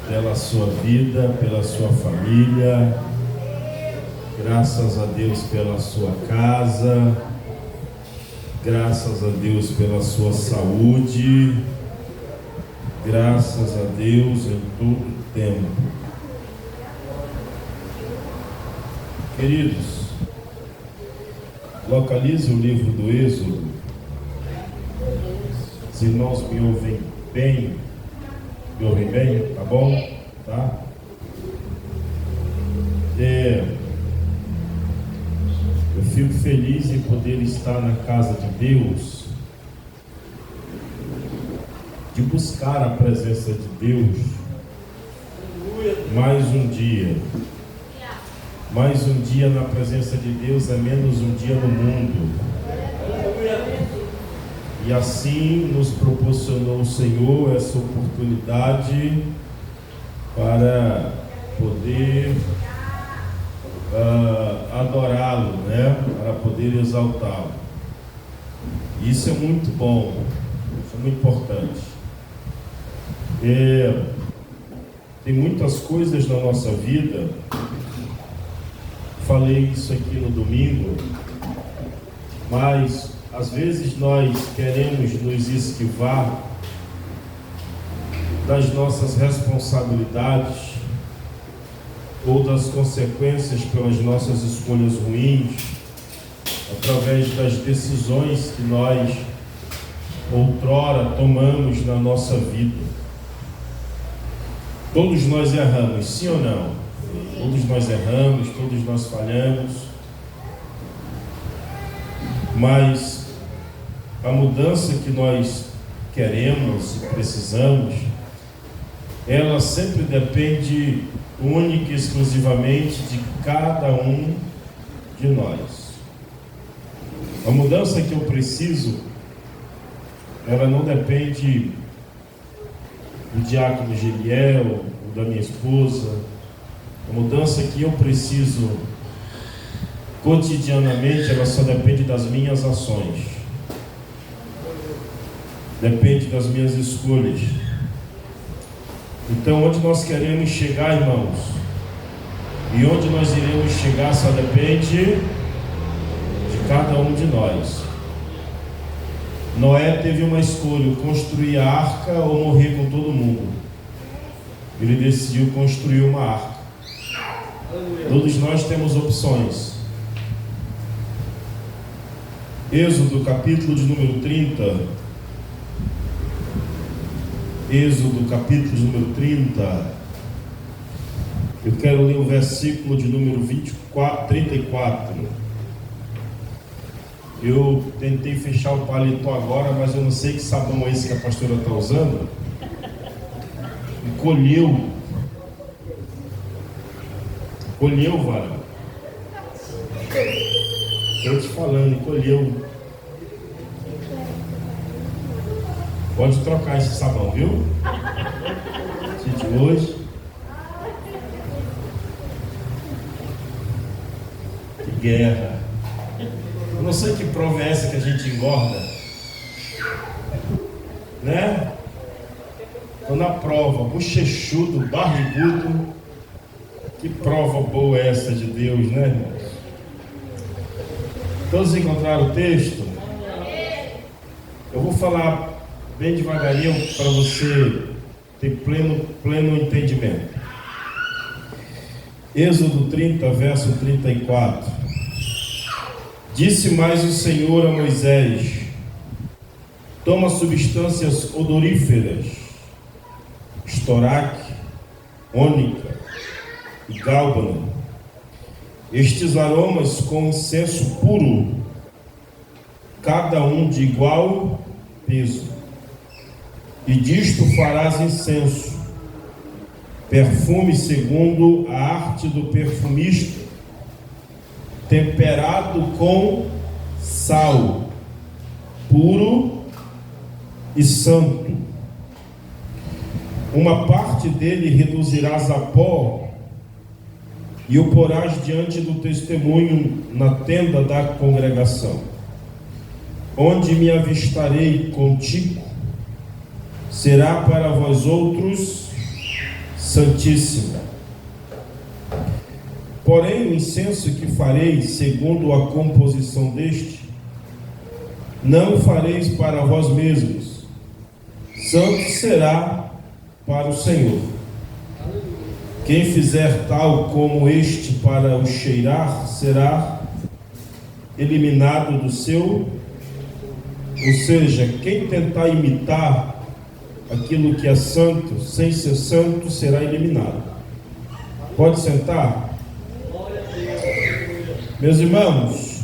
pela sua vida, pela sua família. Graças a Deus pela sua casa. Graças a Deus pela sua saúde. Graças a Deus em todo tempo. Queridos, localize o livro do Êxodo. Os irmãos me ouvem bem? Me ouvem bem? Tá bom? Tá? Eu fico feliz em poder estar na casa de Deus, de buscar a presença de Deus mais um dia. Mais um dia na presença de Deus é menos um dia no mundo. E assim nos proporcionou o Senhor essa oportunidade para poder adorá-lo, né? Para poder exaltá-lo. Isso é muito bom, isso é muito importante. Tem muitas coisas na nossa vida. Falei isso aqui no domingo, mas às vezes nós queremos nos esquivar das nossas responsabilidades ou das consequências pelas nossas escolhas ruins, através das decisões que nós outrora tomamos na nossa vida. Todos nós erramos, sim ou não? Todos nós erramos, todos nós falhamos, mas a mudança que nós queremos e precisamos, ela sempre depende única e exclusivamente de cada um de nós. A mudança que eu preciso, ela não depende do diácono Geliel, ou da minha esposa. A mudança que eu preciso cotidianamente, ela só depende das minhas ações. Depende das minhas escolhas. Então, onde nós queremos chegar, irmãos, e onde nós iremos chegar só depende de cada um de nós. Noé teve uma escolha: construir a arca ou morrer com todo mundo. Ele decidiu construir uma arca. Todos nós temos opções. Êxodo, capítulo de número 30. Êxodo, capítulo de número 30. Eu quero ler o versículo de número 34. Eu tentei fechar o paletó agora, mas eu não sei que sabão é esse que a pastora está usando. Encolheu, varão. Estou te falando, encolheu. Pode trocar esse sabão, viu? Esse de hoje. Que guerra. Eu não sei que prova é essa que a gente engorda, né? Estou na prova, bochechudo, barrigudo. Que prova boa é essa de Deus, né, irmãos? Todos encontraram o texto? Eu vou falar bem devagarinho para você ter pleno entendimento. Êxodo 30, verso 34. Disse mais o Senhor a Moisés: toma substâncias odoríferas, estoraque, ônica e gálbano, estes aromas com incenso puro, cada um de igual peso, e disto farás incenso, perfume segundo a arte do perfumista, temperado com sal, puro e santo. Uma parte dele reduzirás a pó e o porás diante do testemunho na tenda da congregação. Onde me avistarei contigo, será para vós outros santíssima. Porém, o incenso que fareis, segundo a composição deste, não o fareis para vós mesmos, santo será para o Senhor. Quem fizer tal como este para o cheirar, será eliminado do seu. Ou seja, quem tentar imitar aquilo que é santo, sem ser santo, será eliminado. Pode sentar? Meus irmãos,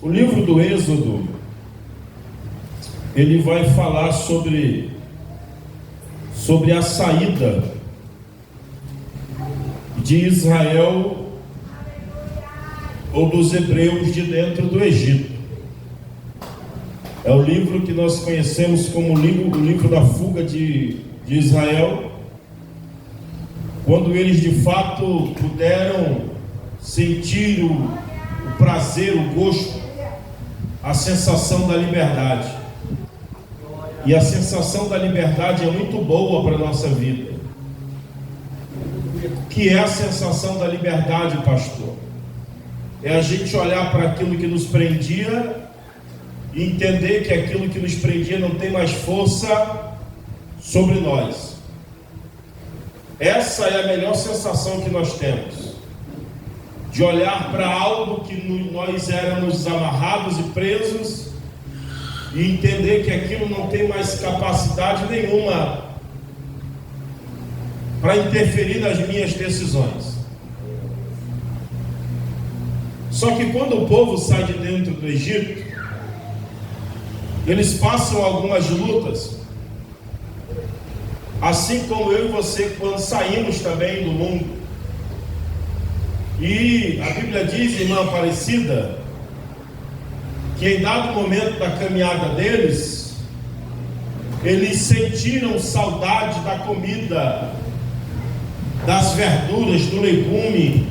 o livro do Êxodo, ele vai falar sobre a saída de Israel ou dos hebreus de dentro do Egito. É o livro que nós conhecemos como o livro da fuga de Israel, quando eles de fato puderam sentir o prazer, o gosto, a sensação da liberdade. E a sensação da liberdade é muito boa para a nossa vida. O que é a sensação da liberdade, pastor? É a gente olhar para aquilo que nos prendia e entender que aquilo que nos prendia não tem mais força sobre nós. Essa é a melhor sensação que nós temos, de olhar para algo que nós éramos amarrados e presos e entender que aquilo não tem mais capacidade nenhuma para interferir nas minhas decisões. Só que quando o povo sai de dentro do Egito, eles passam algumas lutas, assim como eu e você quando saímos também do mundo. E a Bíblia diz, irmã Aparecida, que em dado momento da caminhada deles, eles sentiram saudade da comida, das verduras, do legume,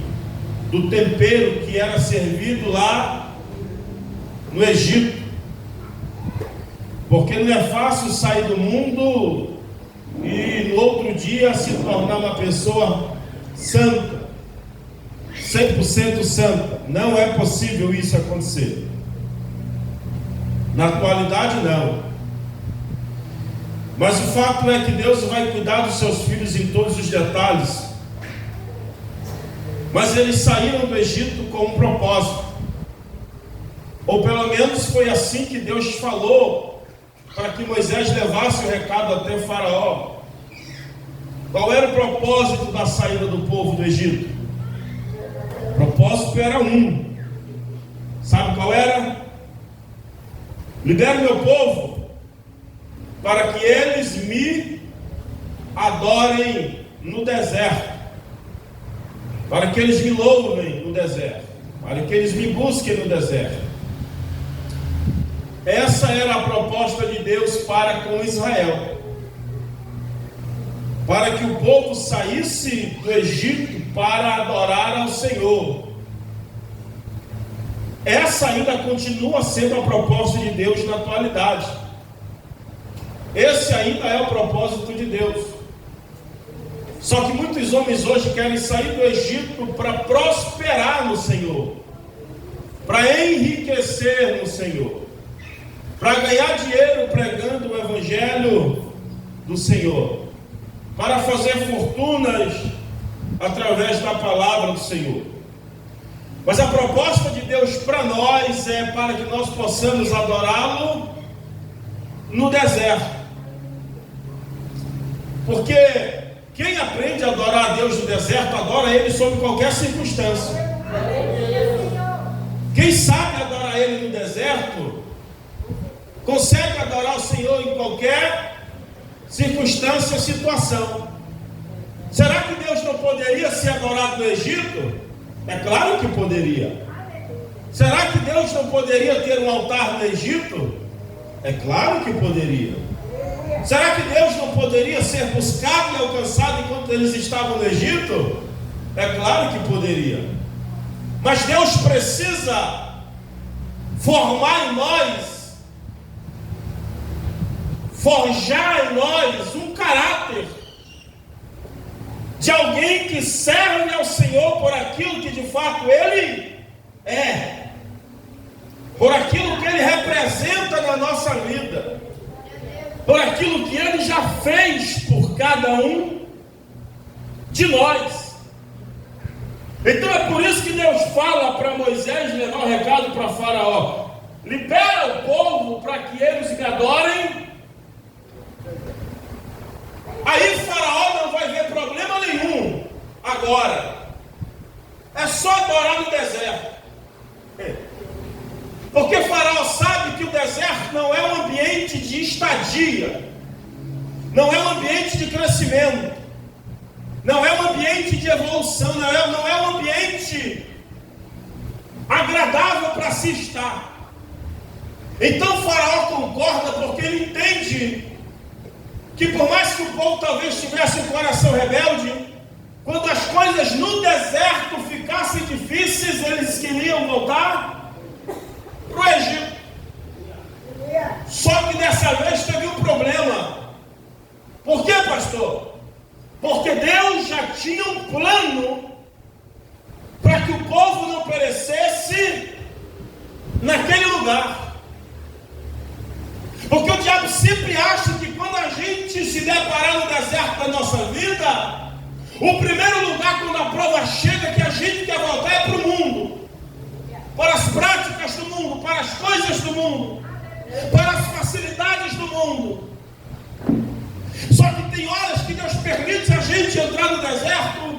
do tempero que era servido lá no Egito. Porque não é fácil sair do mundo e no outro dia se tornar uma pessoa santa, 100% santa. Não é possível isso acontecer. Na atualidade não. Mas o fato é que Deus vai cuidar dos seus filhos em todos os detalhes. Mas eles saíram do Egito com um propósito. Ou pelo menos foi assim que Deus falou para que Moisés levasse o recado até Faraó. Qual era o propósito da saída do povo do Egito? O propósito era um. Sabe qual era? Libere meu povo para que eles me adorem no deserto, para que eles me louvem no deserto, para que eles me busquem no deserto. Essa era a proposta de Deus para com Israel, para que o povo saísse do Egito para adorar ao Senhor. Essa ainda continua sendo a proposta de Deus na atualidade. Esse ainda é o propósito de Deus. Só que muitos homens hoje querem sair do Egito para prosperar no Senhor, para enriquecer no Senhor, para ganhar dinheiro pregando o Evangelho do Senhor, para fazer fortunas através da palavra do Senhor. Mas a proposta de Deus para nós é para que nós possamos adorá-lo no deserto. Porque quem aprende a adorar a Deus no deserto, adora Ele sob qualquer circunstância. Quem sabe adorar Ele no deserto, consegue adorar o Senhor em qualquer circunstância ou situação. Será que Deus não poderia ser adorado no Egito? É claro que poderia. Será que Deus não poderia ter um altar no Egito? É claro que poderia. Será que Deus não poderia ser buscado e alcançado enquanto eles estavam no Egito? É claro que poderia. Mas Deus precisa formar em nós forjar em nós um caráter de alguém que serve ao Senhor por aquilo que de fato Ele é, por aquilo que Ele representa na nossa vida, por aquilo que Ele já fez por cada um de nós. Então é por isso que Deus fala para Moisés levar o recado para Faraó: libera o povo para que eles me adorem. Aí Faraó não vai ver problema nenhum agora. É só adorar no deserto. Porque Faraó sabe que o deserto não é um ambiente de estadia, não é um ambiente de crescimento, não é um ambiente de evolução, não é um ambiente agradável para se estar. Então Faraó concorda, porque ele entende que por mais que o povo talvez tivesse um coração rebelde, quando as coisas no deserto ficassem difíceis, eles queriam voltar para o Egito. Só que dessa vez teve um problema. Por quê, pastor? Porque Deus já tinha um plano para que o povo não perecesse naquele lugar. Porque o diabo sempre acha que quando a gente se deparar no deserto da nossa vida, o primeiro lugar quando a prova chega que a gente quer voltar é para o mundo, para as práticas do mundo, para as coisas do mundo, para as facilidades do mundo. Só que tem horas que Deus permite a gente entrar no deserto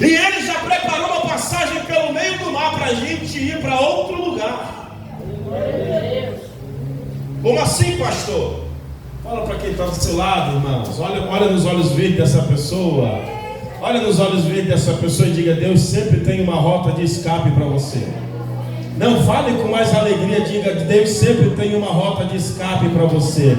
e Ele já preparou uma passagem pelo meio do mar para a gente ir para outro lugar. Como assim, pastor? Fala para quem está do seu lado, irmãos. Olha nos olhos verdes dessa pessoa. Olha nos olhos verdes dessa pessoa e diga: Deus sempre tem uma rota de escape para você. Não fale com mais alegria, diga: Deus sempre tem uma rota de escape para você.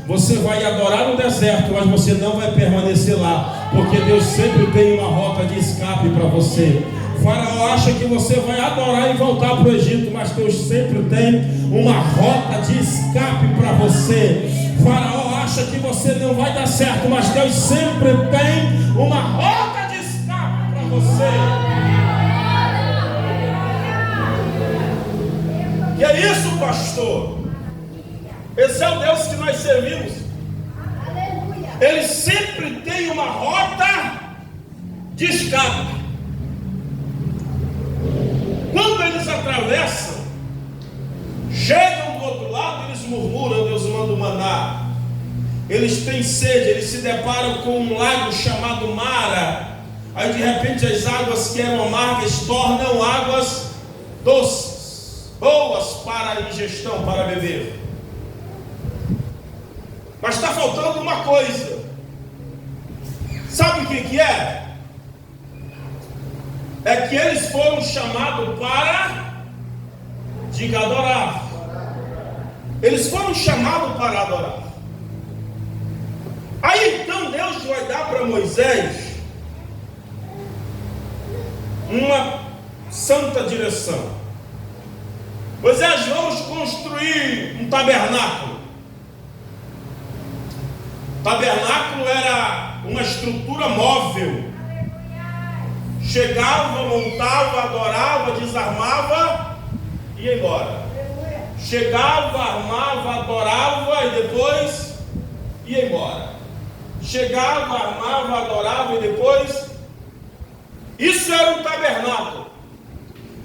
Você vai adorar no deserto, mas você não vai permanecer lá, porque Deus sempre tem uma rota de escape para você. Faraó acha que você vai adorar e voltar para o Egito, mas Deus sempre tem uma rota de escape para você. Faraó acha que você não vai dar certo, mas Deus sempre tem uma rota de escape para você. Que é isso, pastor? Esse é o Deus que nós servimos. Ele sempre tem uma rota de escape. Quando eles atravessam, chegam do outro lado, eles murmuram: Deus manda o maná. Eles têm sede, eles se deparam com um lago chamado Mara. Aí de repente as águas que eram amargas tornam águas doces, boas para a ingestão, para beber. Mas está faltando uma coisa. Sabe o que é? É que eles foram chamados para, diga, adorar. Eles foram chamados para adorar. Aí então Deus vai dar para Moisés uma santa direção. Moisés, vamos construir um tabernáculo. O tabernáculo era uma estrutura móvel. Chegava, montava, adorava, desarmava e ia embora. Chegava, armava, adorava e depois ia embora. Chegava, armava, adorava e depois. Isso era um tabernáculo,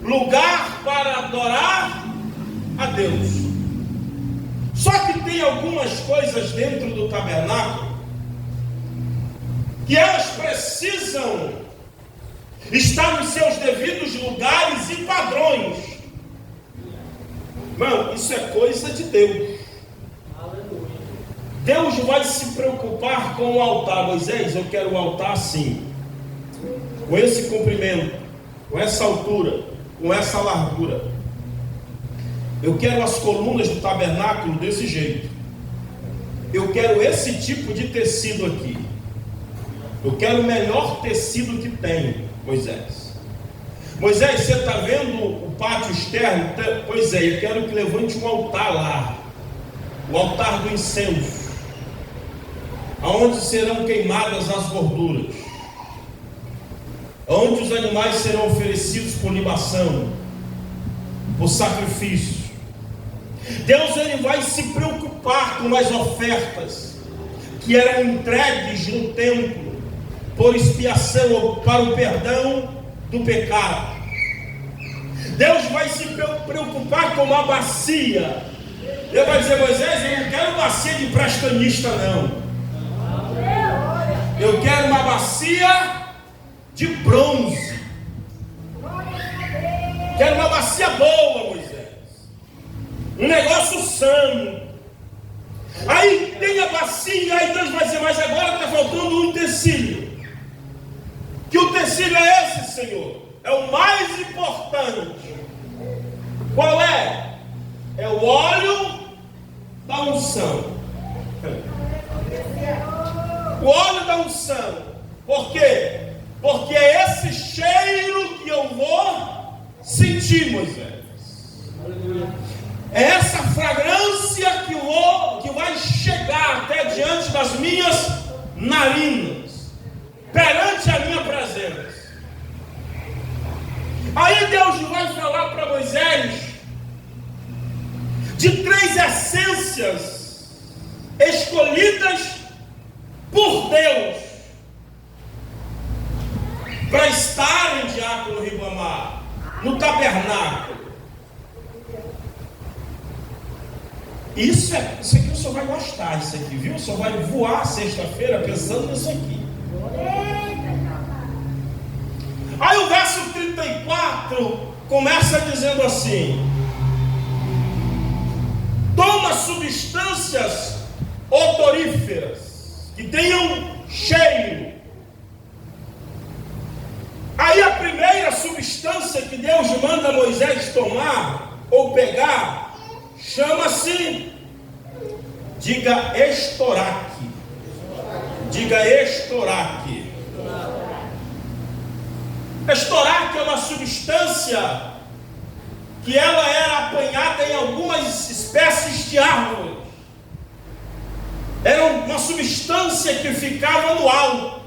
lugar para adorar a Deus. Só que tem algumas coisas dentro do tabernáculo que elas precisam estar nos seus devidos lugares e padrões. Irmão, isso é coisa de Deus. Deus vai se preocupar com o altar. Moisés, eu quero o altar assim, com esse comprimento, com essa altura, com essa largura. Eu quero as colunas do tabernáculo desse jeito. Eu quero esse tipo de tecido aqui. Eu quero o melhor tecido que tem, Moisés. Moisés, você está vendo o pátio externo? Pois é, eu quero que levante um altar lá. o altar do incenso, aonde serão queimadas as gorduras, onde os animais serão oferecidos por libação, por sacrifício. Deus, ele vai se preocupar com as ofertas que eram entregues no templo por expiação ou para o perdão do pecado. Deus vai se preocupar com uma bacia. Deus vai dizer: Moisés, eu não quero bacia de prastanista, não. Eu quero uma bacia de bronze. Quero uma bacia boa, Moisés. Um negócio sano. Aí tem a bacia, aí Deus vai dizer: mas agora está faltando um utensílio. Que utensílio é esse, Senhor? É o mais importante. Qual é? É o óleo da unção. O óleo da unção. Por quê? Porque é esse cheiro que eu vou sentir, Moisés. É essa fragrância que vai chegar até diante das minhas narinas, perante a minha presença. Aí Deus vai falar para Moisés de 3 essências escolhidas por Deus para estarem, diácono Ribamar, no tabernáculo. Isso aqui o senhor vai gostar, isso aqui, viu? O senhor vai voar sexta-feira pensando nisso aqui. Aí o verso 34 começa dizendo assim: toma substâncias odoríferas que tenham cheiro. Aí a primeira substância que Deus manda Moisés tomar ou pegar chama-se, diga, estoraque. Diga, estoraque. Estoraque é uma substância que ela era apanhada em algumas espécies de árvores. Era uma substância que ficava no alto.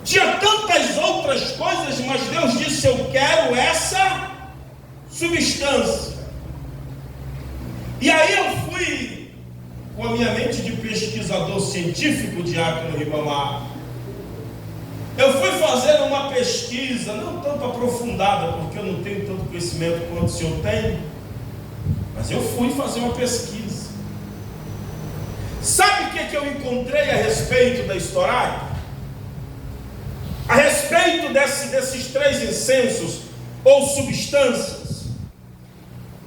Tinha tantas outras coisas, mas Deus disse: eu quero essa substância. E aí eu fui, com a minha mente de pesquisador científico, diácono Ribamar, eu fui fazer uma pesquisa, não tanto aprofundada, porque eu não tenho tanto conhecimento quanto o senhor tem, mas eu fui fazer uma pesquisa. Sabe o que eu encontrei a respeito da estoraque? A respeito desses 3 incensos ou substâncias,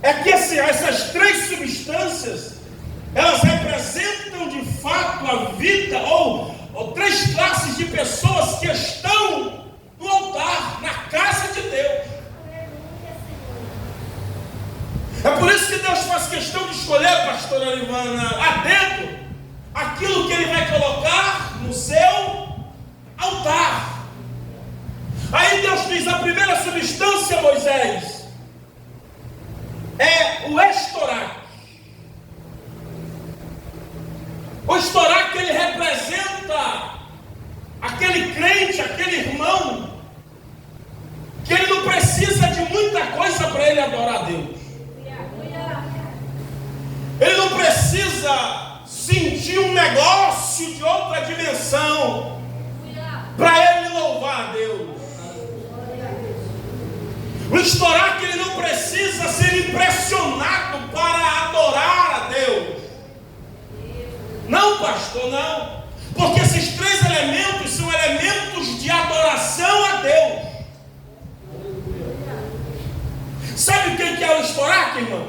é que essas 3 substâncias, elas representam de fato a vida ou 3 classes de pessoas que estão no altar, na casa de Deus. É por isso que Deus faz questão de escolher, pastora Ivana, a dedo, aquilo que Ele vai colocar no seu altar. Aí Deus diz: a primeira substância, Moisés, é o estoraque. O estoraque, ele representa aquele crente, aquele irmão, que ele não precisa de muita coisa para ele adorar a Deus. Ele não precisa sentir um negócio de outra dimensão para ele louvar a Deus. O estoraque, ele não precisa ser impressionado para adorar a Deus. Não, pastor, não. Porque esses 3 elementos são elementos de adoração a Deus. Sabe o que é o estoraque, irmão?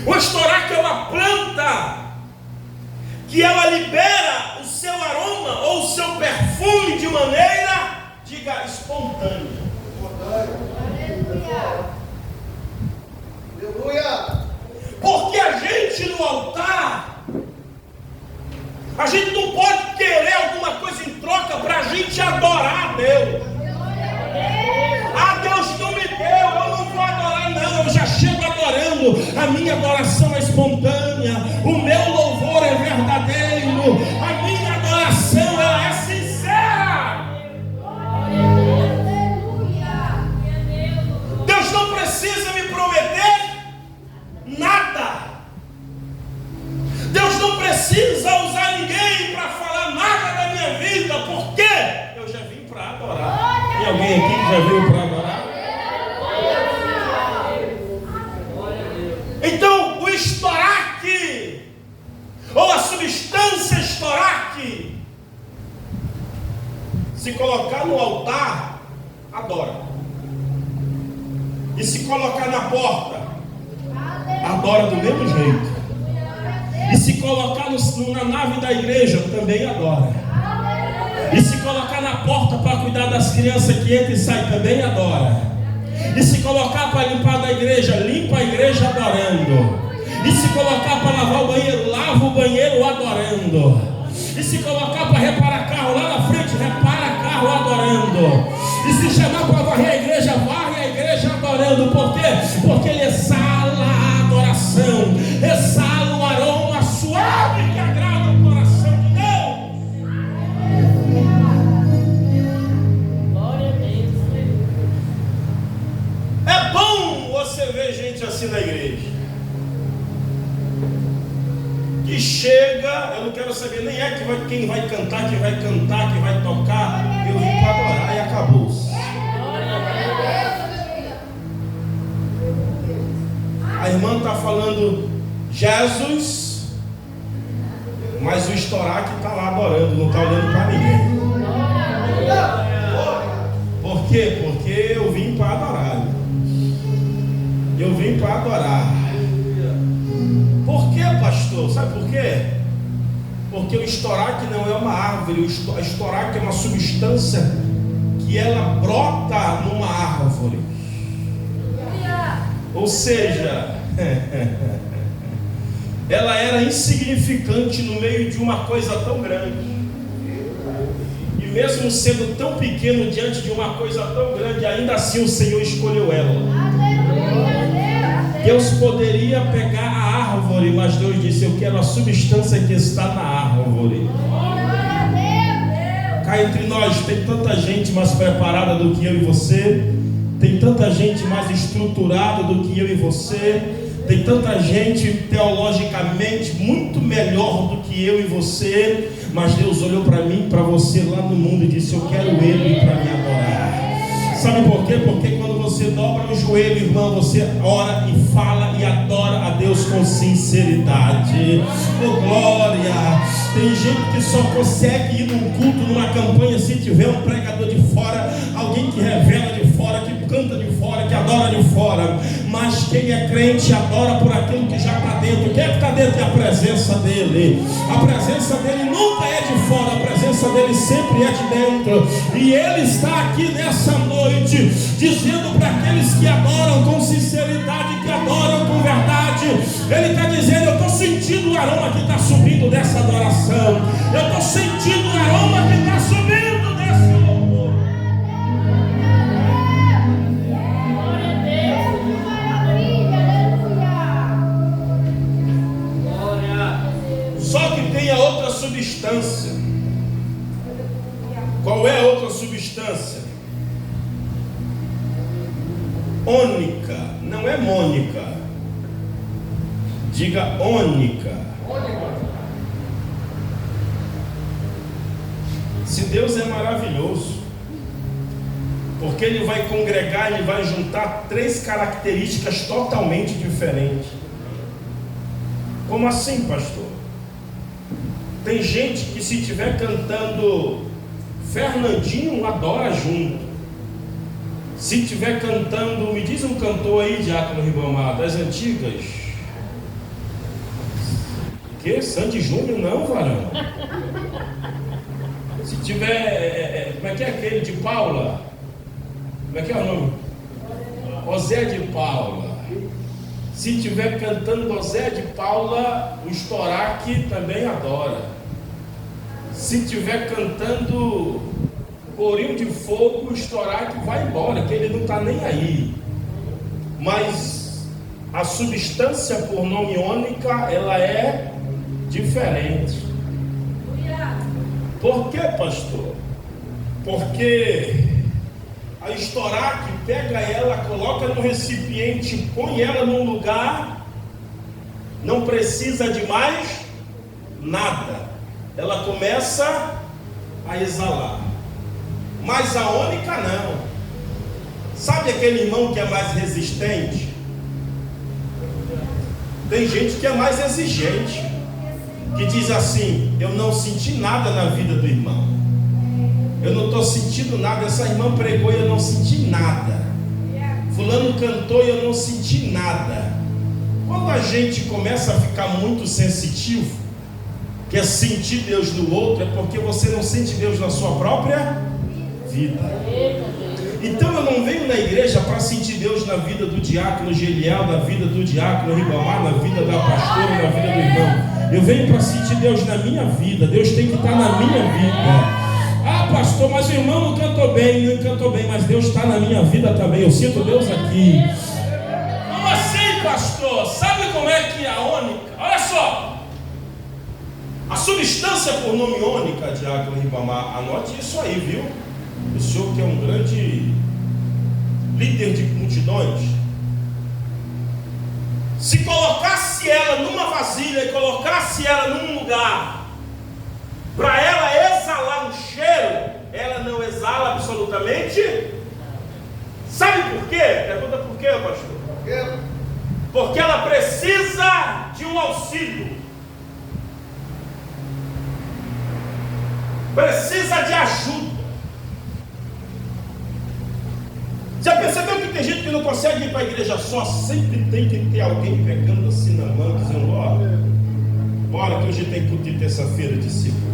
O estoraque é uma planta que ela libera o seu aroma ou o seu perfume de maneira, diga, espontânea. Aleluia. Porque a gente no altar, a gente não pode querer alguma coisa em troca para a gente adorar a Deus. Ah, Deus não me deu, eu não vou adorar não, eu já chego adorando. a minha adoração é espontânea, o meu louvor é verdadeiro, a minha adoração ela é sincera. Deus não precisa me prometer nada. Deus não precisa usar ninguém para falar nada da minha vida, porque eu já vim para adorar. Tem alguém aqui que já veio para adorar? Então, o estoraque, ou a substância estoraque, se colocar no altar, adora. E se colocar na porta, adora do mesmo jeito. E se colocar na nave da igreja, também adora. E se colocar na porta para cuidar das crianças que entra e sai, também adora. E se colocar para limpar da igreja, limpa a igreja adorando. E se colocar para lavar o banheiro, lava o banheiro adorando. E se colocar para reparar carro lá na frente, repara carro adorando. E se chamar para varrer a igreja, varre a igreja adorando. Por quê? Porque ele exala a adoração, exala o aroma suave que agrada o coração de Deus. Glória a Deus. É bom você ver gente assim na igreja, que chega, eu não quero saber nem quem vai cantar, quem vai tocar, eu vim para adorar e acabou-se. A irmã está falando Jesus, mas o estoraque está lá adorando, não está olhando para ninguém. Por quê? Porque eu vim para adorar. Eu vim para adorar. Por quê, pastor? Sabe por quê? Porque o estoraque não é uma árvore. O estoraque é uma substância que ela brota numa árvore. Ou seja, ela era insignificante no meio de uma coisa tão grande. E mesmo sendo tão pequeno diante de uma coisa tão grande, ainda assim o Senhor escolheu ela. Deus poderia pegar a árvore, mas Deus disse: eu quero a substância que está na árvore. Cá entre nós tem tanta gente mais preparada do que eu e você, tem tanta gente mais estruturada do que eu e você, tem tanta gente teologicamente muito melhor do que eu e você, mas Deus olhou para mim, para você lá no mundo e disse: eu quero Ele para me adorar. Sabe por quê? Porque quando você dobra o joelho, irmão, você ora e fala e adora a Deus com sinceridade. Oh, glória! Tem gente que só consegue ir num culto, numa campanha, se tiver um pregador de fora, alguém que revela de fora, que canta de fora, que adora de fora. Mas quem é crente adora por aquilo que já está dentro. Quem é que está dentro? É a presença dele. A presença dele nunca é de fora, a presença dele sempre é de dentro. E ele está aqui nessa noite dizendo para aqueles que adoram com sinceridade, que adoram com verdade, ele está dizendo: eu estou sentindo o aroma que está subindo dessa adoração, eu estou sentindo o aroma que está subindo desse louvor. Só que tem a outra substância. Qual é a outra substância? Ônica, não é Mônica. Diga ônica. Se Deus é maravilhoso, porque Ele vai congregar, Ele vai juntar três características totalmente diferentes. Como assim, pastor? Tem gente que, se estiver cantando Fernandinho, adora junto. Se estiver cantando, me diz um cantor aí, Diácono Ribamar, das antigas. Que? Sandy Júnior? Não, varão. Se tiver, como é que é aquele de Paula? Como é que é o nome? José de Paula. Se estiver cantando José de Paula, o estoraque também adora. Se estiver cantando Corinho de Fogo, o estoraque vai embora, que ele não está nem aí. Mas a substância por nome ônica, ela é diferente. Por quê, pastor? Porque a estoraque pega ela, coloca no recipiente, põe ela num lugar, não precisa de mais nada, ela começa a exalar. Mas a ônica não. Sabe aquele irmão que é mais resistente? Tem gente que é mais exigente, que diz assim: eu não senti nada na vida do irmão, eu não estou sentindo nada. Essa irmã pregou e eu não senti nada, fulano cantou e eu não senti nada. Quando a gente começa a ficar muito sensitivo, quer sentir Deus no outro, é porque você não sente Deus na sua própria vida. Então eu não venho na igreja para sentir Deus na vida do diácono Geliel, na vida do diácono Ribamar, na vida da pastora, na vida do irmão. Eu venho para sentir Deus na minha vida. Deus tem que estar na minha vida. Ah, pastor, mas o irmão não cantou bem, mas Deus está na minha vida também. Eu sinto Deus aqui. Como assim, pastor? Sabe como é que é a ônica? Olha só, a substância por nome ônica, diácono Ribamar, anote isso aí, viu? O senhor que é um grande líder de multidões, se colocasse ela numa vasilha e colocasse ela num lugar para ela exalar um cheiro, ela não exala absolutamente. Sabe por quê? Pergunta por quê, pastor? Porque ela precisa de um auxílio, precisa de ajuda. Já percebeu que tem gente que não consegue ir para a igreja só? Sempre tem que ter alguém pegando assim na mão, dizendo: ó, bora que hoje tem culto de terça-feira, discípulo.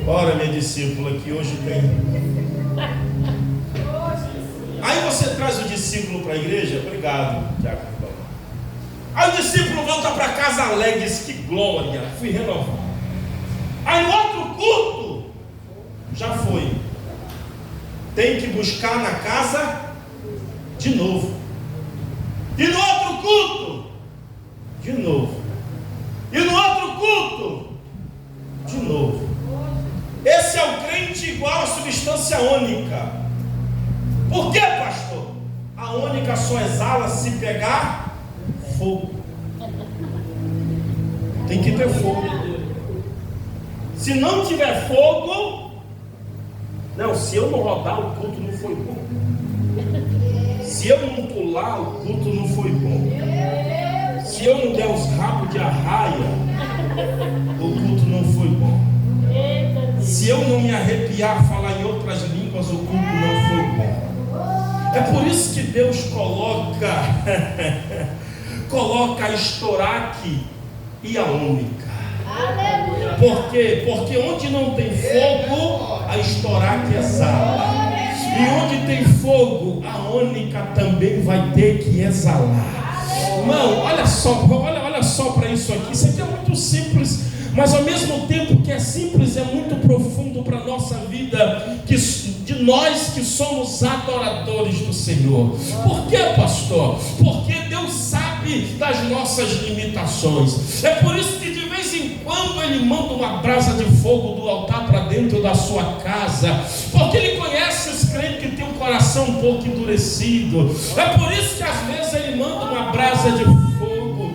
Bora, minha discípula, que hoje tem. Aí você traz o discípulo para a igreja. Obrigado, Tiago. Aí o discípulo volta para casa alegre, diz: que glória, fui renovado. Aí no outro culto, já foi. Tem que buscar na casa de novo. E no outro culto, de novo. E no outro culto, de novo. Esse é o crente igual à substância ônica. Por quê, pastor? A ônica só exala se pegar fogo. Tem que ter fogo. Se não tiver fogo, não, se eu não rodar, o culto não foi bom. Se eu não pular, o culto não foi bom. Se eu não der os rabos de arraia, o culto não foi bom. Se eu não me arrepiar, falar em outras línguas, o culto não foi bom. É por isso que Deus coloca a estoraque e a ônica. Por quê? Porque onde não tem fogo, a estoraque exala. E onde tem fogo, a ônica também vai ter que exalar. Irmão, olha só para isso aqui. Isso aqui é muito simples, mas ao mesmo tempo que é simples, é muito profundo para a nossa vida, de nós que somos adoradores do Senhor. Por quê, pastor? Porque Deus sabe das nossas limitações. É por isso que de vez em quando Ele manda uma brasa de fogo do altar para dentro da sua casa, porque Ele conhece os crentes que têm um coração um pouco endurecido. É por isso que às vezes Ele manda uma brasa de fogo.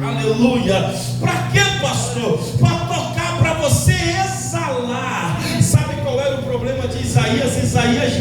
Aleluia. Para quê, pastor? Para tocar, para você exalar. Sabe qual era o problema de Isaías? Isaías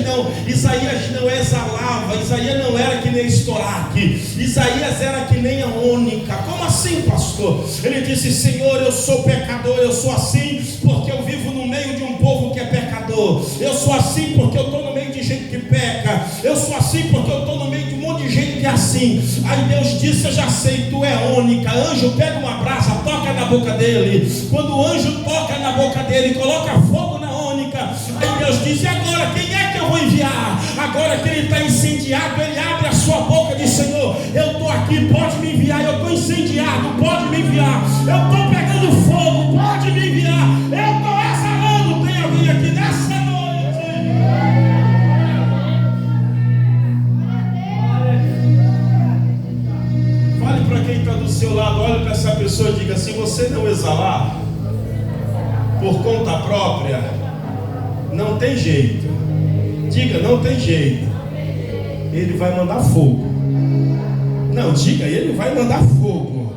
não exalava. Isaías não era que nem estoraque. Isaías era que nem a ônica. Como assim, pastor? Ele disse: Senhor, eu sou pecador. Eu sou assim porque eu vivo no meio de um povo que é pecador. Eu sou assim porque eu estou no meio de gente que peca. Eu sou assim porque eu estou no meio de um monte de gente que é assim. Aí Deus disse: eu já sei, tu é ônica. Anjo, pega uma brasa, toca na boca dele. Quando o anjo toca na boca dele, coloca fogo na ônica. Aí Deus diz: e agora quem é que eu vou enviar? Agora que ele está incendiado, ele abre a sua boca e diz: Senhor, eu estou aqui, pode me enviar. Eu estou incendiado, pode me enviar. Eu estou pegando fogo, pode me enviar. Eu estou exalando. Tem alguém aqui nessa noite? seu lado, olhe para essa pessoa e diga: se você não exalar por conta própria, não tem jeito. Diga: não tem jeito. Ele vai mandar fogo. Não, diga: ele vai mandar fogo.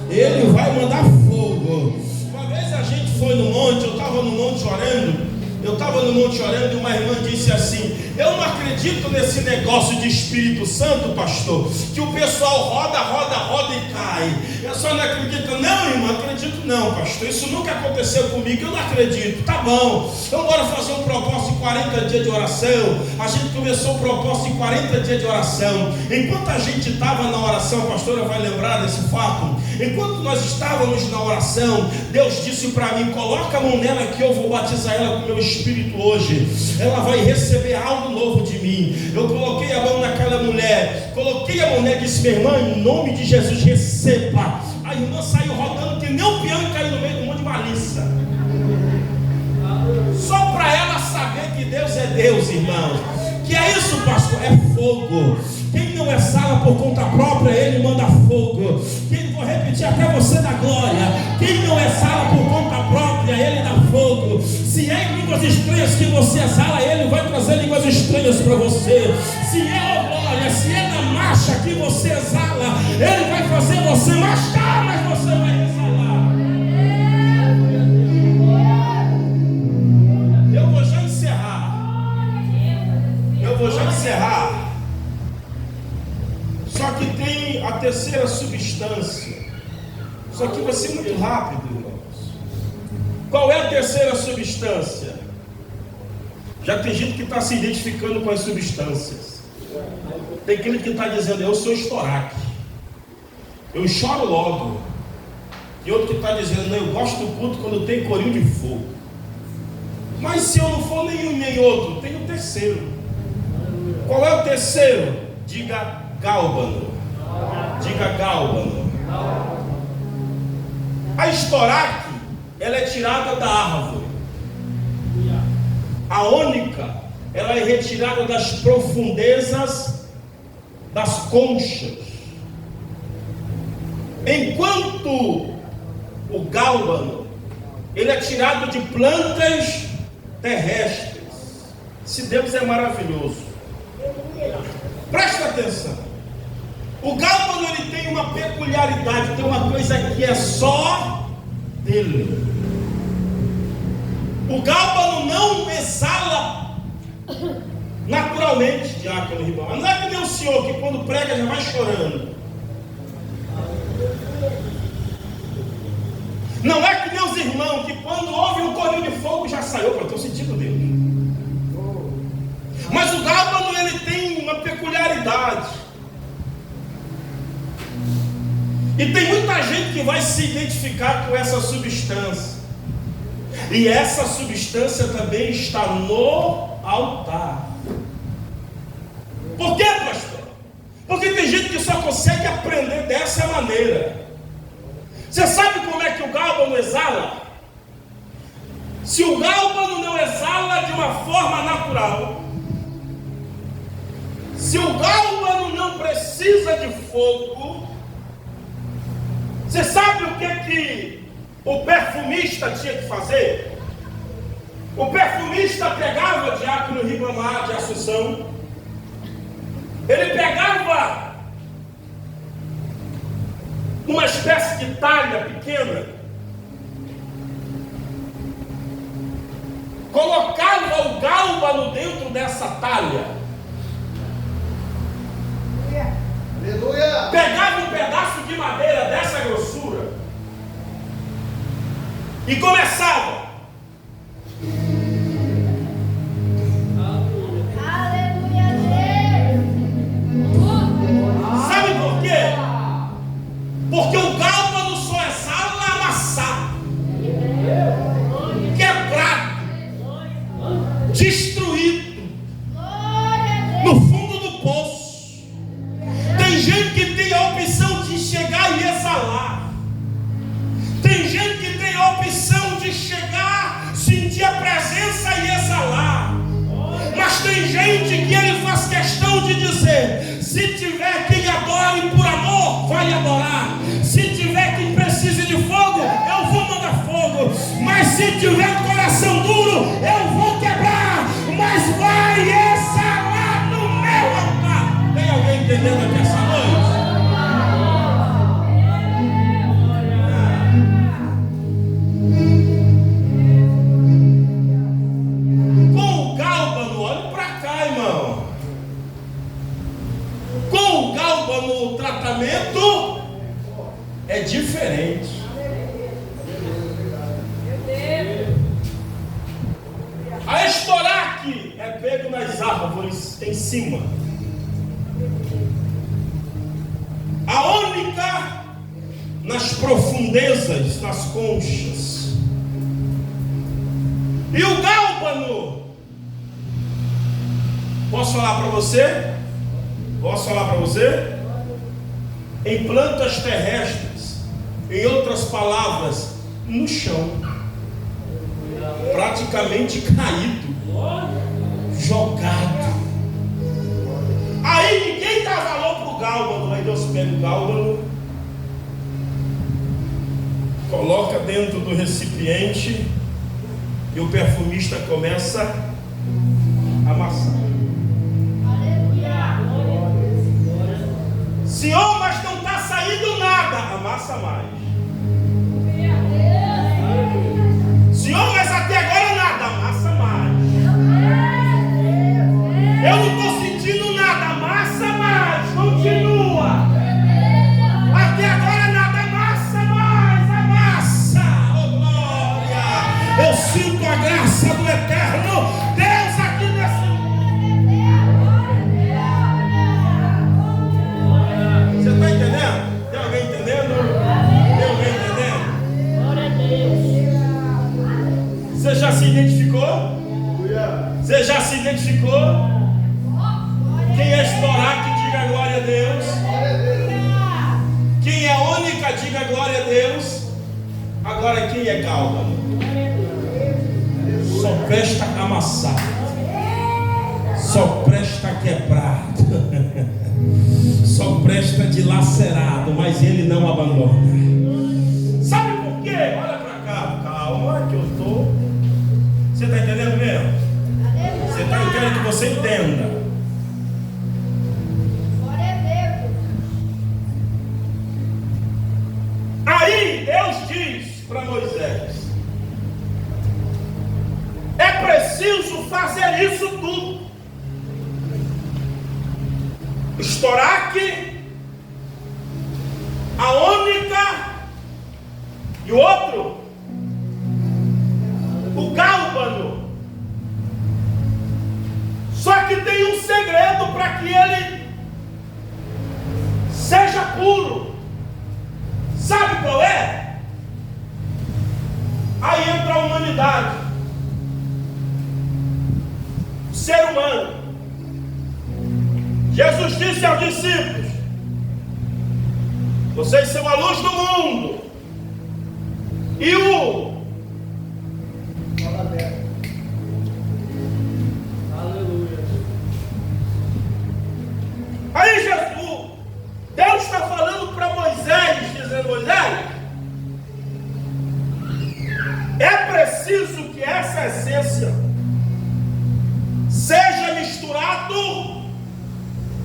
Ele vai mandar fogo. Uma vez a gente foi no monte, eu estava no monte orando. E uma irmã disse assim: eu não acredito nesse negócio de Espírito Santo, pastor, que o pessoal roda e cai. Eu só não acredito. Não, irmã, acredito não, pastor. Isso nunca aconteceu comigo, eu não acredito. Tá bom, então bora fazer um propósito de 40 dias de oração. A gente começou o propósito de 40 dias de oração. Enquanto a gente estava na oração, a pastora vai lembrar desse fato. Enquanto nós estávamos na oração, Deus disse para mim: coloca a mão nela que eu vou batizar ela com o meu Espírito hoje. Ela vai receber algo novo de mim. Eu coloquei a mão naquela mulher, e disse: minha irmã, em nome de Jesus, receba. A irmã saiu rodando que nem um peão e caiu no meio do monte de malícia. Só para ela saber que Deus é Deus, irmão. Que é isso, pastor? É fogo. Quem não exala por conta própria, ele manda fogo. Vou repetir até você da glória. Quem não exala por conta própria, ele dá fogo. Se é em línguas estranhas que você exala, ele vai trazer línguas estranhas para você. Se é glória, se é na marcha que você exala, ele vai fazer você marchar, mas você vai exalar. Eu vou já encerrar. Só que tem a terceira substância. Isso aqui vai ser muito rápido, irmãos. Qual é a terceira substância? Já tem gente que está se identificando com as substâncias. Tem aquele que está dizendo: eu sou estoraque, eu choro logo. E outro que está dizendo: não, eu gosto do culto quando tem corinho de fogo. Mas se eu não for nenhum nem outro, tem o terceiro. Qual é o terceiro? Diga: gálbano. Diga: gálbano. A estoraque, ela é tirada da árvore. A ônica, ela é retirada das profundezas das conchas. Enquanto o gálbano, ele é tirado de plantas terrestres. Se Deus é maravilhoso. Presta atenção. O gálbano, ele tem uma peculiaridade, tem uma coisa que é só dele. O gálbano não exala naturalmente, diácono Ribão. Não é que nem o senhor que quando prega já vai chorando. Não é que nem os irmãos que quando ouvem um corinho de fogo já saiu. Eu estou sentindo Deus. Mas o gálbano, ele tem uma peculiaridade. E tem muita gente que vai se identificar com essa substância. E essa substância também está no altar. Por quê, pastor? Porque tem gente que só consegue aprender dessa maneira. Você sabe como é que o gálbano exala? Se o gálbano não exala de uma forma natural, se o gálbano não precisa de fogo, você sabe o que o perfumista tinha que fazer? O perfumista pegava o diácono Ribamar de Assunção, ele pegava uma espécie de talha pequena, colocava o gálbano dentro dessa talha, pegava um pedaço de madeira dessa grossura e começava. Sabe por quê? Porque o gálbano só exala amassado, quebrado, destruído, no fundo do poço. Tem gente que tem a opção de chegar e exalar. Tem gente que tem a opção de chegar, sentir a presença e exalar. Mas tem gente que ele faz questão de dizer: se tiver quem adore por amor, vai adorar. Se tiver quem precise de fogo, eu vou mandar fogo. Mas se tiver coração duro, eu vou quebrar. Mas vai exalar no meu altar. Tem alguém entendendo aqui essa noite? Com o gálbano, olhe para cá, irmão. Com o gálbano, o tratamento é diferente. A estoraque é pego nas árvores em cima. A ônica nas profundezas, nas conchas. E o gálbano, posso falar para você? Posso falar para você? Em plantas terrestres, em outras palavras, no chão, praticamente caído, jogado. Aí ninguém dá valor para o gálbano. Aí Deus pega o gálbano, coloca dentro do recipiente e o perfumista começa a amassar. Senhor, mas não está saindo nada. Amassa mais. Senhor, mas até agora nada. Amassa mais. Eu não estou sentindo nada. Amassa mais. Continua. Até agora nada. Amassa mais. Amassa. Oh glória. Eu sinto a graça do Eterno Deus aqui nesse. Você está entendendo? Tem alguém entendendo? Tem alguém entendendo? Você já se identificou? Você já se identificou? Quem é estoraque, diga glória a Deus. Quem é ônica, diga glória a Deus. Agora quem é gálbano? Só presta amassar. Só presta quebrado. Só presta dilacerado, mas ele não abandona. Sabe por quê? Olha para cá, calma que eu estou. Você está entendendo mesmo? Eu quero que você entenda. Aí Deus diz para Moisés: é preciso fazer isso tudo. Estoraque, a ônica e o outro, o gálbano. Só que tem um segredo para que ele seja puro. Sabe qual é? Aí entra a humanidade, o ser humano. Jesus disse aos discípulos: vocês são a luz do mundo. E o aleluia. Aí Jesus, Deus está falando para Moisés, dizendo: Moisés, é preciso que essa essência seja misturado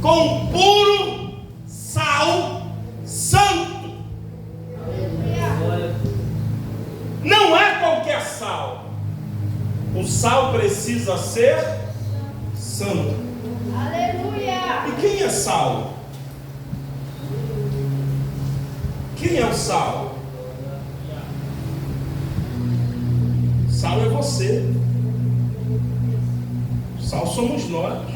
com puro sal santo. Não é qualquer sal. O sal precisa ser santo. Aleluia. E quem é sal? Quem é o sal? Sal é você. Sal somos nós.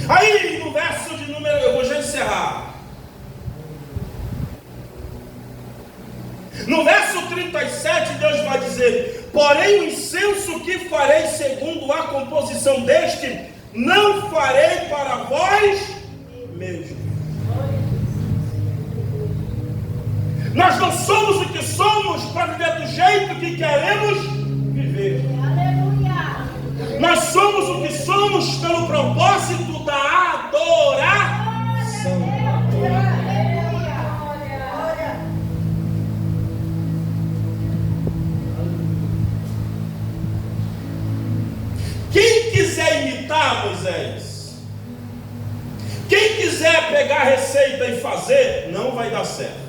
Aí no verso de número, eu vou já encerrar. No verso 37, Deus vai dizer: porém o incenso que farei segundo a composição deste, não farei para vós mesmos. Nós não somos o que somos para viver do jeito que queremos viver. Nós somos o que somos pelo propósito da adoração. e fazer, não vai dar certo.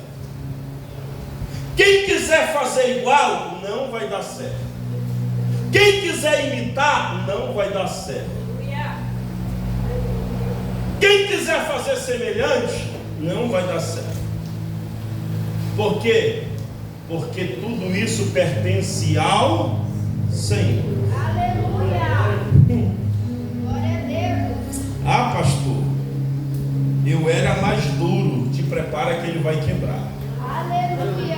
Quem quiser fazer igual, não vai dar certo. Quem quiser imitar, não vai dar certo. Quem quiser fazer semelhante, não vai dar certo. Por quê? Porque tudo isso pertence ao Senhor. Aleluia! Glória a Deus! Ah, pastor, eu era mais duro. Te prepara que ele vai quebrar. Aleluia!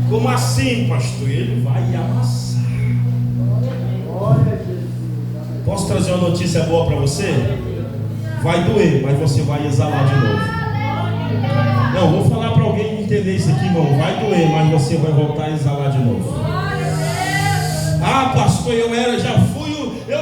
Como assim, pastor? Ele vai amassar. Posso trazer uma notícia boa para você? Vai doer, mas você vai exalar de novo. Não, vou falar para alguém entender isso aqui, irmão. Vai doer, mas você vai voltar a exalar de novo. Ah, pastor, eu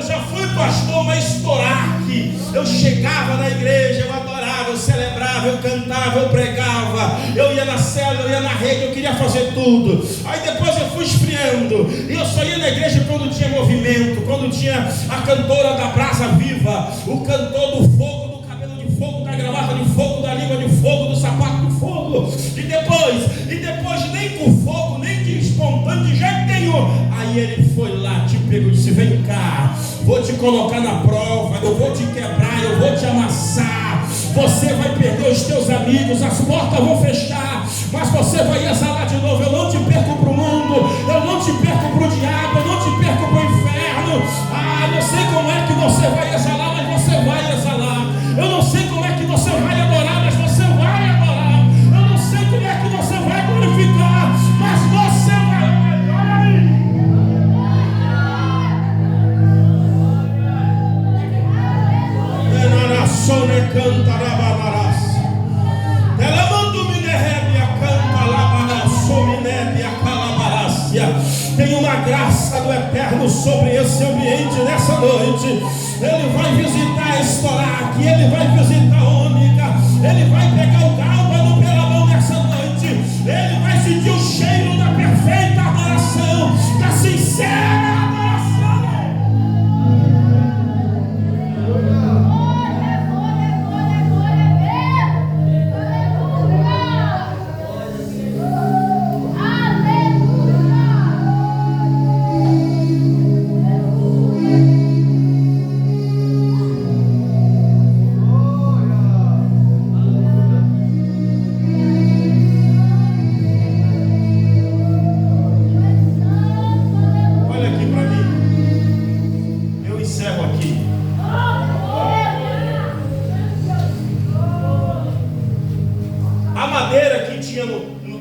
já fui pastor, mas estouraque. Eu chegava na igreja, eu adorava, eu celebrava, eu cantava, eu pregava, eu ia na célula, eu ia na rede, eu queria fazer tudo. Aí depois eu fui esfriando, e eu só ia na igreja quando tinha movimento, quando tinha a cantora da brasa viva, o cantor do fogo, do cabelo de fogo, da gravata de fogo, da língua de fogo, do sapato de fogo. E depois nem com fogo, nem de espontâneo, de jeito nenhum. Aí ele foi lá, te pegou e disse: vem cá, vou te colocar na prova, eu vou te quebrar, eu vou te amassar. Você vai perder os teus amigos, as portas vão fechar, mas você vai exalar de novo. Eu não te perco para o mundo, eu não te perco para o diabo, eu não te perco para o inferno. Ah, não sei como é que você vai exalar, mas você vai exalar. Eu não sei como é que você vai adorar, mas você vai adorar. Eu não sei como é que você vai glorificar, mas você vai. Olha aí. Sone canta rababarás. Ela manda me derrebe a canta labarasome nebe a calabarácia. Tem uma graça do Eterno sobre esse ambiente nessa noite. Ele vai visitar Estoraque, ele vai visitar a Ônica, ele vai pegar o Gálbano pela mão nessa noite. Ele vai sentir o cheiro da perfeita adoração, da sincera adoração.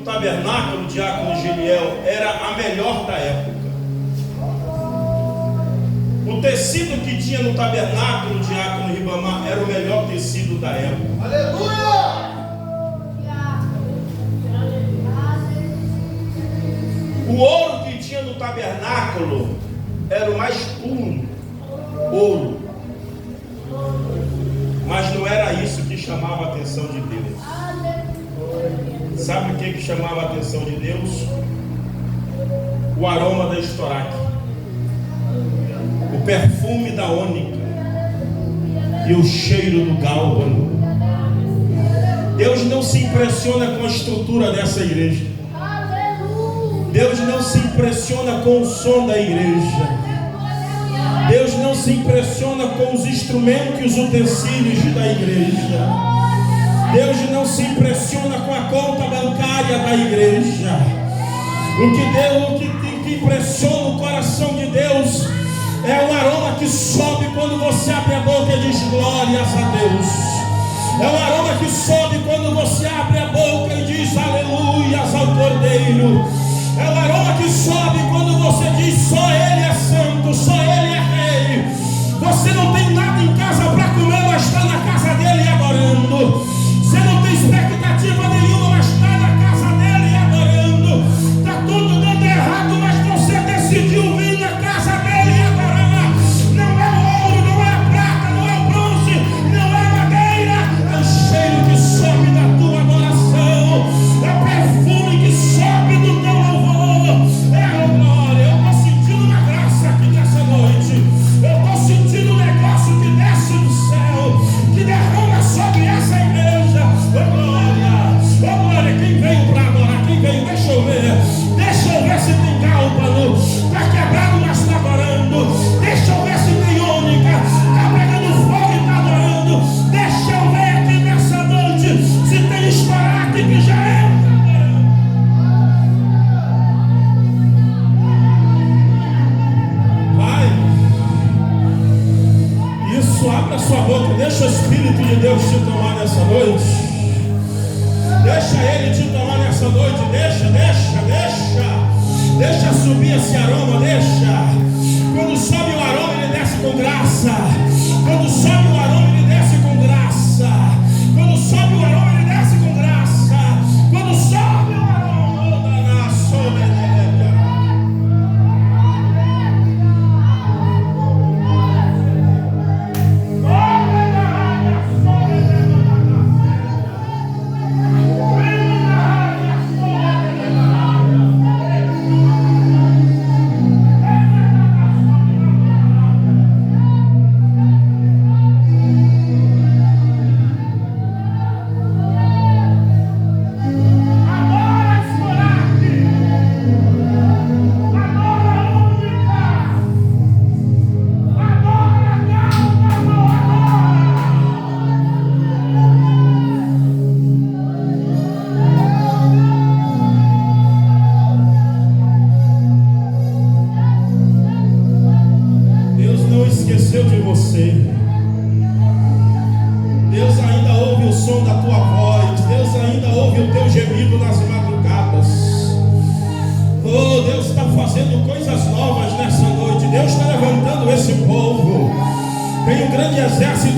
Tabernáculo, diácono Giliel, era a melhor da época. O tecido que tinha no tabernáculo, diácono Ribamar, era o melhor tecido da época. Aleluia! O ouro que tinha no tabernáculo era o mais puro ouro. Mas não era isso que chamava a atenção de Deus. Sabe o que chamava a atenção de Deus? O aroma da estoraque, o perfume da ônica e o cheiro do gálbano. Deus não se impressiona com a estrutura dessa igreja. Deus não se impressiona com o som da igreja. Deus não se impressiona com os instrumentos e os utensílios da igreja. Deus não se impressiona com a conta bancária da igreja. O que impressiona o coração de Deus é o aroma que sobe quando você abre a boca e diz glórias a Deus. É o aroma que sobe quando você abre a boca e diz aleluias ao Cordeiro. É o aroma que sobe quando você diz só Ele é santo, só Ele é rei. Você não tem nada em casa para comer, mas está na casa dele adorando. Você não tem expectativa nenhuma, mas está na casa dele adorando. Está tudo dando errado, mas você decidiu vir na casa dele e adorar. Não é o ouro, não é a prata, não é o bronze, não é a madeira. É o cheiro que sobe da tua adoração. É o perfume que sobe do teu louvor. É a glória. Eu estou sentindo uma graça aqui nessa noite. Eu estou sentindo um negócio que desce do céu, que derrama sobre essa igreja.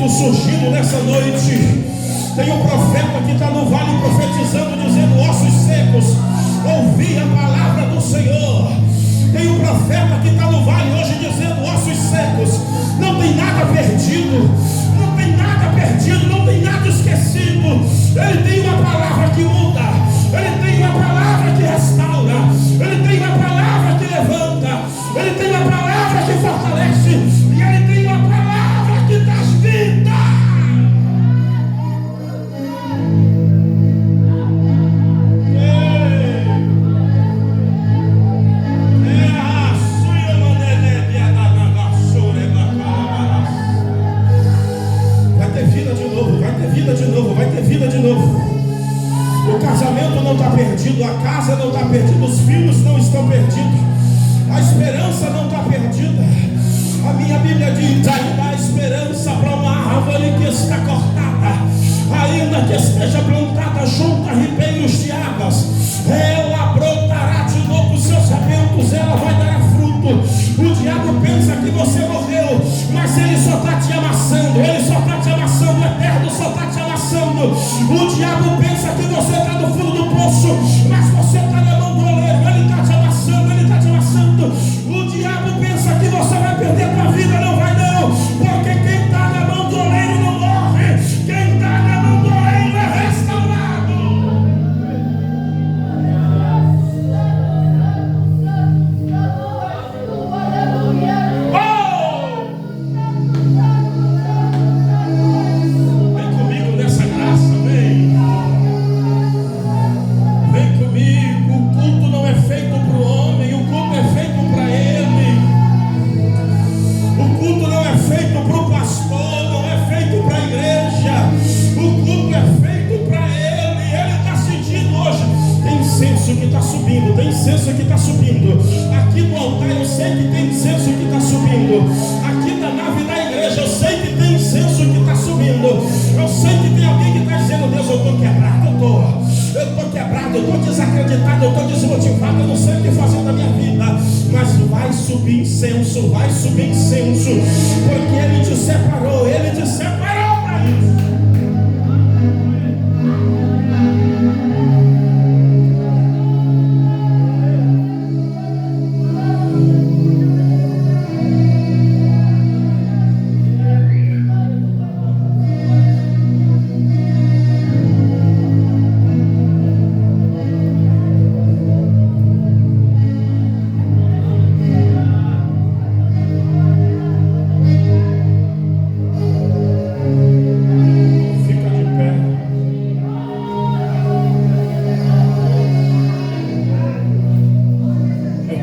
Espírito surgindo nessa noite. Tem um profeta que está no vale profetizando, dizendo: ossos secos, ouvi a palavra do Senhor. Tem um profeta que está no vale hoje dizendo: ossos secos, não tem nada perdido, não tem nada perdido, não tem nada esquecido. Ele tem uma palavra que muda, ele tem uma palavra que restaura, ele tem uma palavra que levanta, ele tem uma palavra que fortalece, e ele tem uma palavra que traz vida. De novo. O casamento não está perdido, a casa não está perdida, os filhos não estão perdidos, a esperança não está perdida. A minha Bíblia diz: ainda há esperança para uma árvore que está cortada, ainda que esteja plantada junto a ribeiros de águas, ela brotará de novo os seus rebentos, ela vai dar fruto. O diabo pensa que você morreu, mas ele só está te amassando, ele só está te amassando, o eterno só está te amassando. O diabo pensa que você está no fundo do poço, mas você está na mão do oleiro, ele está te amassando, ele está te amassando. O diabo pensa que você vai perder a tua vida, não vai não, porque quem está na mão do oleiro não morre, quem está na mão do oleiro é restaurado. Tem incenso que está subindo. Aqui no altar eu sei que tem incenso que está subindo. Aqui na nave da igreja eu sei que tem incenso que está subindo. Eu sei que tem alguém que está dizendo: Deus, eu estou quebrado, eu estou quebrado, eu estou desacreditado, eu estou desmotivado, eu não sei o que fazer da minha vida. Mas vai subir incenso, porque Ele te separou, Ele te separou.